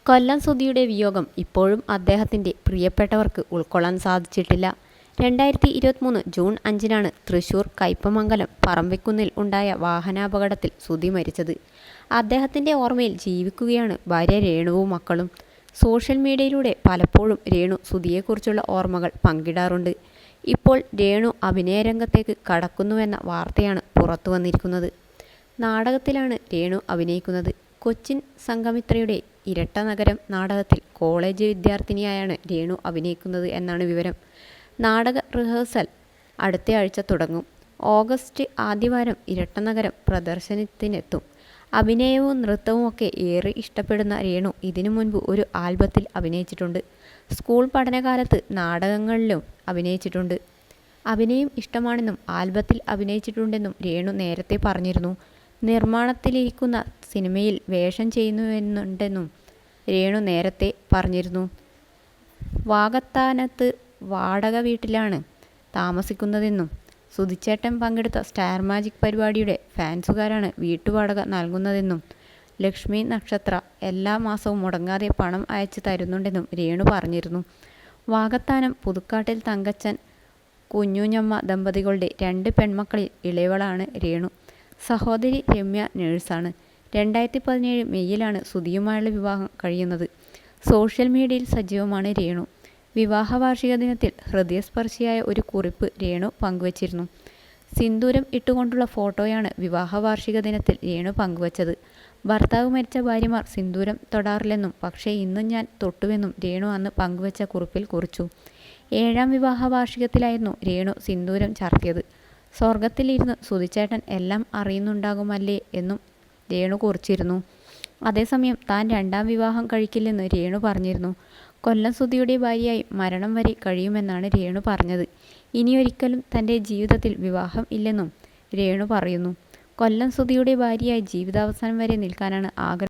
കൊല്ലം സുധിയുടെ വിയോഗം ഇപ്പോഴും അദ്ദേഹത്തിൻ്റെ പ്രിയപ്പെട്ടവർക്ക് ഉൾക്കൊള്ളാൻ സാധിച്ചിട്ടില്ല. 2023 ജൂൺ 5-നാണ് തൃശൂർ കയ്പമംഗലം പറമ്പിക്കുന്നിൽ ഉണ്ടായ വാഹനാപകടത്തിൽ സുധി മരിച്ചത്. അദ്ദേഹത്തിൻ്റെ ഓർമ്മയിൽ ജീവിക്കുകയാണ് ഭാര്യ രേണുവും മക്കളും. സോഷ്യൽ മീഡിയയിലൂടെ പലപ്പോഴും രേണു സുധിയെക്കുറിച്ചുള്ള ഓർമ്മകൾ പങ്കിടാറുണ്ട്. ഇപ്പോൾ രേണു അഭിനയരംഗത്തേക്ക് കടക്കുന്നുവെന്ന വാർത്തയാണ് പുറത്തു വന്നിരിക്കുന്നത്. നാടകത്തിലാണ് രേണു അഭിനയിക്കുന്നത്. കൊച്ചിൻ സംഘമിത്രയുടെ ഇരട്ട നഗരം നാടകത്തിൽ കോളേജ് വിദ്യാർത്ഥിനിയായാണ് രേണു അഭിനയിക്കുന്നത് എന്നാണ് വിവരം. നാടക റിഹേഴ്സൽ അടുത്തയാഴ്ച തുടങ്ങും. ഓഗസ്റ്റ് ആദ്യവാരം ഇരട്ട നഗരം പ്രദർശനത്തിനെത്തും. അഭിനയവും നൃത്തവുമൊക്കെ ഏറെ ഇഷ്ടപ്പെടുന്ന രേണു ഇതിനു മുൻപ് ഒരു ആൽബത്തിൽ അഭിനയിച്ചിട്ടുണ്ട്. സ്കൂൾ പഠനകാലത്ത് നാടകങ്ങളിലും അഭിനയിച്ചിട്ടുണ്ട്. അഭിനയം ഇഷ്ടമാണെന്നും ആൽബത്തിൽ അഭിനയിച്ചിട്ടുണ്ടെന്നും രേണു നേരത്തെ പറഞ്ഞിരുന്നു. നിർമ്മാണത്തിലിരിക്കുന്ന സിനിമയിൽ വേഷം ചെയ്യുന്നുണ്ടെന്നും രേണു നേരത്തെ പറഞ്ഞിരുന്നു. വാകത്താനത്ത് വാടക വീട്ടിലാണ് താമസിക്കുന്നതെന്നും സുധിച്ചേട്ടൻ പങ്കെടുത്ത സ്റ്റാർ മാജിക് പരിപാടിയുടെ ഫാൻസുകാരാണ് വീട്ടുവാടക നൽകുന്നതെന്നും ലക്ഷ്മി നക്ഷത്ര എല്ലാ മാസവും മുടങ്ങാതെ പണം അയച്ചു തരുന്നുണ്ടെന്നും രേണു പറഞ്ഞിരുന്നു. വാകത്താനം പുതുക്കാട്ടിൽ തങ്കച്ചൻ കുഞ്ഞുഞ്ഞമ്മ ദമ്പതികളുടെ 2 പെൺമക്കളിൽ ഇളയവളാണ് രേണു. സഹോദരി രമ്യ നേഴ്സാണ്. 2017 മെയ്യിലാണ് സുധിയുമായുള്ള വിവാഹം കഴിയുന്നത്. സോഷ്യൽ മീഡിയയിൽ സജീവമാണ് രേണു. വിവാഹ വാർഷിക ദിനത്തിൽ ഹൃദയസ്പർശിയായ ഒരു കുറിപ്പ് രേണു പങ്കുവച്ചിരുന്നു. സിന്ദൂരം ഇട്ടുകൊണ്ടുള്ള ഫോട്ടോയാണ് വിവാഹ വാർഷിക ദിനത്തിൽ രേണു പങ്കുവച്ചത്. ഭർത്താവ് മരിച്ച ഭാര്യമാർ സിന്ദൂരം തൊടാറില്ലെന്നും പക്ഷേ ഇന്നും ഞാൻ തൊട്ടുവെന്നും രേണു അന്ന് പങ്കുവച്ച കുറിപ്പിൽ കുറിച്ചു. 7ാം വിവാഹ വാർഷികത്തിലായിരുന്നു രേണു സിന്ദൂരം ചാർത്തിയത്. സ്വർഗത്തിലിരുന്ന് സുധിച്ചേട്ടൻ എല്ലാം അറിയുന്നുണ്ടാകുമല്ലേ എന്നും രേണു കുറിച്ചിരുന്നു. അതേസമയം താൻ 2ാം വിവാഹം കഴിക്കില്ലെന്ന് രേണു പറഞ്ഞിരുന്നു. കൊല്ലം സുധിയുടെ ഭാര്യയായി മരണം വരെ കഴിയുമെന്നാണ് രേണു പറഞ്ഞത്. ഇനിയൊരിക്കലും തൻ്റെ ജീവിതത്തിൽ വിവാഹം ഇല്ലെന്നും രേണു പറയുന്നു. കൊല്ലം സുധിയുടെ ഭാര്യയായി ജീവിതാവസാനം വരെ നിൽക്കാനാണ് ആഗ്രഹം.